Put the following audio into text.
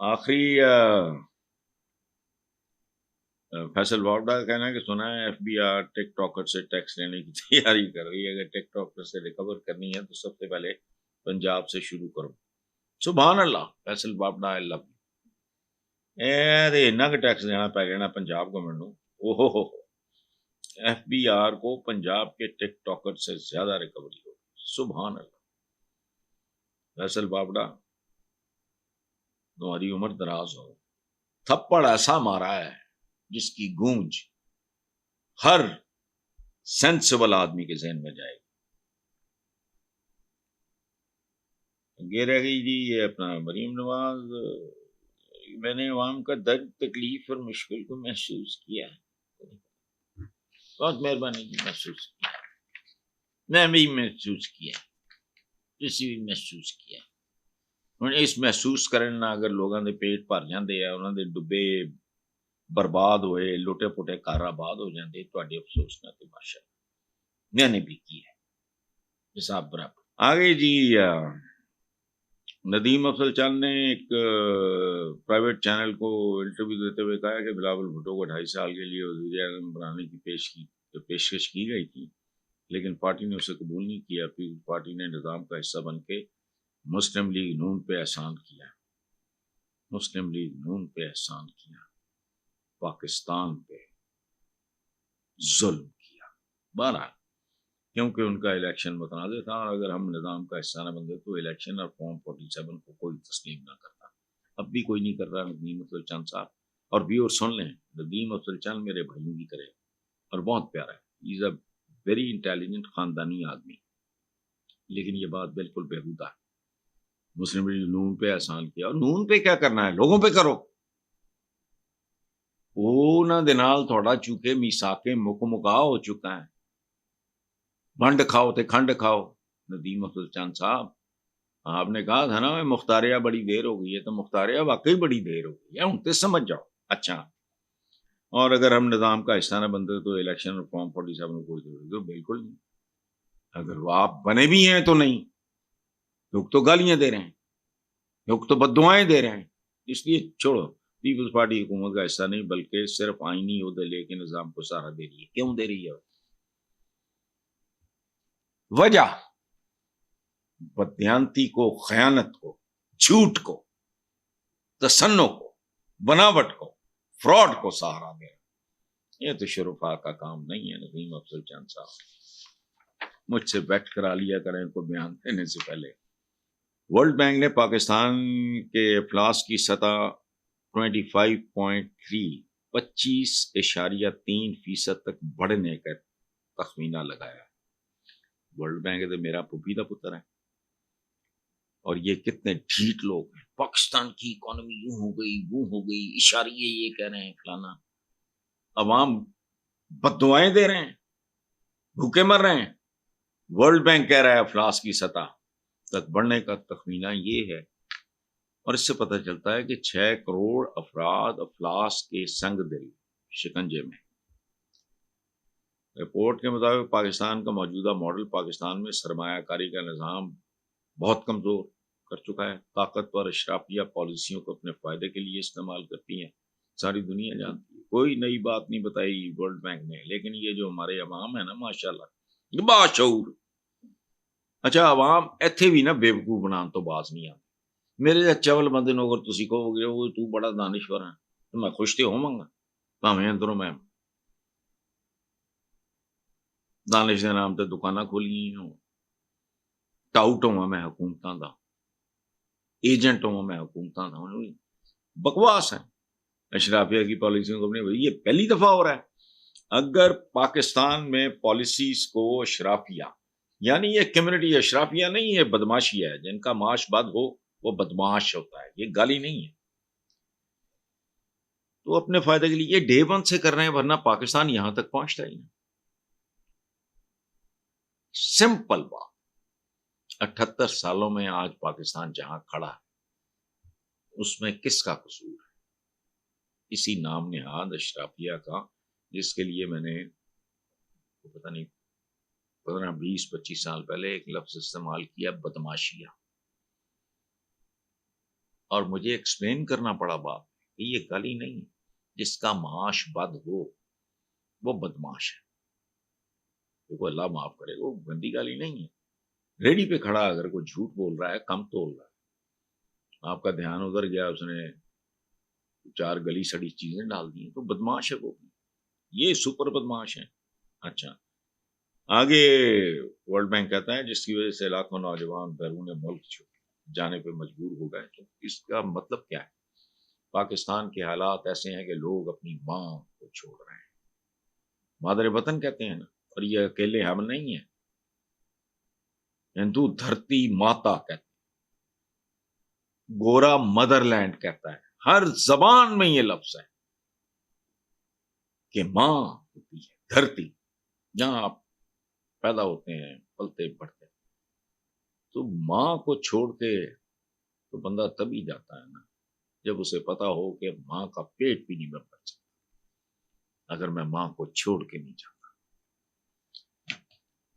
آخری فیصل واوڈا کا کہنا ہے کہ سنا ہے F B R TikToker سے ٹیکس لینے کی تیاری کر رہی ہے. اگر ٹک ٹاکر سے ریکور کرنی ہے تو سب سے پہلے پنجاب سے شروع کرو. سبحان اللہ. فیصل واوڈا اللہ کا ٹیکس دینا پی گیا نا Punjab government no. F B R کو پنجاب کے ٹک ٹاکر سے زیادہ ریکوری ہو. سبحان اللہ. فیصل واوڈا تمہاری عمر دراز ہو. تھپڑ ایسا مارا ہے جس کی گونج ہر سینسیبل آدمی کے ذہن میں جائے گی. یہ رہ گئی جی یہ اپنا مریم نواز. میں نے عوام کا درد تکلیف اور مشکل کو محسوس کیا ہے. بہت مہربانی جی. محسوس کیا میں بھی محسوس کیا کسی بھی محسوس کیا. ہوں اس محسوس کرنا اگر لوگوں کے پیٹ بھر جاندے ہیں انہوں نے ڈبے برباد ہوئے لوٹے پوٹے کار آباد ہو جاندے تواڈے افسوس نہ تو ماشاء میں نے بھی کی ہے حساب برابر. آگے جی ندیم افضل چاند نے ایک پرائیویٹ چینل کو انٹرویو دیتے ہوئے کہا کہ بلاول بھٹو کو 2.5 سال کے لیے وزیر اعظم بنانے کی پیشکش کی گئی تھی لیکن پارٹی نے اسے قبول نہیں کیا. پھر پارٹی نے نظام کا حصہ بن کے مسلم لیگ نون پہ احسان کیا. مسلم لیگ نون پہ احسان کیا. پاکستان پہ ظلم کیا. بہرحال کیونکہ ان کا الیکشن متنازع تھا اور اگر ہم نظام کا حصہ نہ بنتے تو الیکشن اور فارم 47 کو کوئی تسلیم نہ کرتا. اب بھی کوئی نہیں کر رہا. ندیم افضل چند صاحب اور بھی اور سن لیں ندیم افضل چند میرے بھائیوں کی طرح اور بہت پیارا ہے. از اے ویری انٹیلیجنٹ خاندانی آدمی لیکن یہ بات بالکل بےہودہ ہے. مسلم لیگ نون پہ احسان کیا اور نون پہ کیا کرنا ہے لوگوں پہ کرو. انہاں دے نال تھوڑا چونکہ میثاق مکا ہو چکا ہے. بنڈ کھاؤ تے کھنڈ کھاؤ. ندیم افضل چند صاحب آپ نے کہا تھا نا مختاریہ بڑی دیر ہو گئی ہے تو مختاریہ واقعی بڑی دیر ہو گئی ہے. ہوں تے سمجھ جاؤ. اچھا اور اگر ہم نظام کا حصہ نہ بنتے تو الیکشن اور فارم 47 میں کوئی ضرورت تو بالکل نہیں. اگر وہ آپ بنے بھی ہیں تو نہیں. لوگ تو گالیاں دے رہے ہیں لوگ تو بددعائیں دے رہے ہیں. اس لیے چھوڑو. پیپلز پارٹی حکومت کا حصہ نہیں بلکہ صرف آئینی عہدے لے کے نظام کو سہارا دے رہی ہے. کیوں دے رہی ہے؟ وجہ بدیانتی کو خیانت کو جھوٹ کو تصنع کو بناوٹ کو فراڈ کو سہارا دے. یہ تو شرفاء کا کام نہیں ہے. ندیم افضل چند صاحب مجھ سے بیٹھ کرا لیا کریں ان کو بیان دینے سے پہلے. ورلڈ بینک نے پاکستان کے افلاس کی سطح 25.3 25.3% تک بڑھنے کا تخمینہ لگایا. ورلڈ بینک تو میرا پپیتا پتر ہے اور یہ کتنے ڈھیٹ لوگ ہیں. پاکستان کی اکانومی یوں ہو گئی وہ ہو گئی اشاریے یہ کہہ رہے ہیں فلانا. عوام بددعائیں دے رہے ہیں بھوکے مر رہے ہیں. ورلڈ بینک کہہ رہا ہے افلاس کی سطح تک بڑھنے کا تخمینہ یہ ہے اور اس سے پتہ چلتا ہے کہ 6 کروڑ افراد افلاس کے سنگ دل شکنجے میں. رپورٹ کے مطابق پاکستان کا موجودہ ماڈل پاکستان میں سرمایہ کاری کا نظام بہت کمزور کر چکا ہے. طاقتور اشرافیہ پالیسیوں کو اپنے فائدے کے لیے استعمال کرتی ہیں. ساری دنیا جانتی ہے. کوئی نئی بات نہیں بتائی ورلڈ بینک نے لیکن یہ جو ہمارے عوام ہے نا ماشاءاللہ باشعور. اچھا عوام ایتھے بھی نا بیوقوف بنان تو باز نہیں آتے. میرے چول بندے نو اگر تسی کہو گے وہ تو بڑا دانشور ہے تو میں خوش تو ہوواں گا. بھاویں اندروں میں دانش کے نام تے دکاناں کھولی ہوں ٹاؤٹ ہوا میں حکومتاں دا ایجنٹ ہوا میں حکومتاں دا. بکواس ہے. اشرافیہ کی پالیسیوں کو اپنے یہ پہلی دفعہ ہو رہا ہے. اگر پاکستان میں پالیسیز کو اشرافیہ یعنی یہ کمیونٹی اشرافیہ نہیں ہے بدماشی ہے جن کا معاش بد ہو وہ بدماش ہوتا ہے. یہ گالی نہیں ہے. تو اپنے فائدے کے لیے یہ ڈے ون سے کر رہے ہیں ورنہ پاکستان یہاں تک پہنچتا ہی نہیں. سمپل بات. 78 سالوں میں آج پاکستان جہاں کھڑا ہے اس میں کس کا قصور ہے؟ اسی نام نہاد اشرافیہ کا جس کے لیے میں نے پتہ نہیں 15-20-25 سال پہلے ایک لفظ استعمال کیا بدماشیہ. اور مجھے ایکسپلین کرنا پڑا باپ کہ یہ گالی نہیں ہے، جس کا معاش بد ہو وہ بدماش ہے، دیکھو اللہ معاف کرے وہ گندی گالی نہیں ہے۔ ریڈی پہ کھڑا اگر کوئی جھوٹ بول رہا ہے، کم تول رہا ہے، آپ کا دھیان ادھر گیا، اس نے چار گلی سڑی چیزیں ڈال دی ہیں، تو بدماش ہے وہ بھی، یہ سپر بدماش ہے۔ اچھا آگے ورلڈ بینک کہتا ہے جس کی وجہ سے لاکھوں نوجوان بیرون ملک جانے پہ مجبور ہو گئے، تو اس کا مطلب کیا ہے؟ پاکستان کے حالات ایسے ہیں کہ لوگ اپنی ماں کو چھوڑ رہے ہیں، مادر وطن کہتے ہیں نا، اور یہ اکیلے ہم نہیں ہیں، ہندو دھرتی ماتا کہتے ہیں، گورا مدر لینڈ کہتا ہے، ہر زبان میں یہ لفظ ہے کہ ماں ہوتی ہے دھرتی، جہاں آپ پیدا ہوتے ہیں پلتے بڑھتے ہیں، تو ماں کو چھوڑ کے تو بندہ تبھی جاتا ہے نا جب اسے پتا ہو کہ ماں کا پیٹ بھی نہیں بھر سکتا اگر میں ماں کو چھوڑ کے نہیں جاتا۔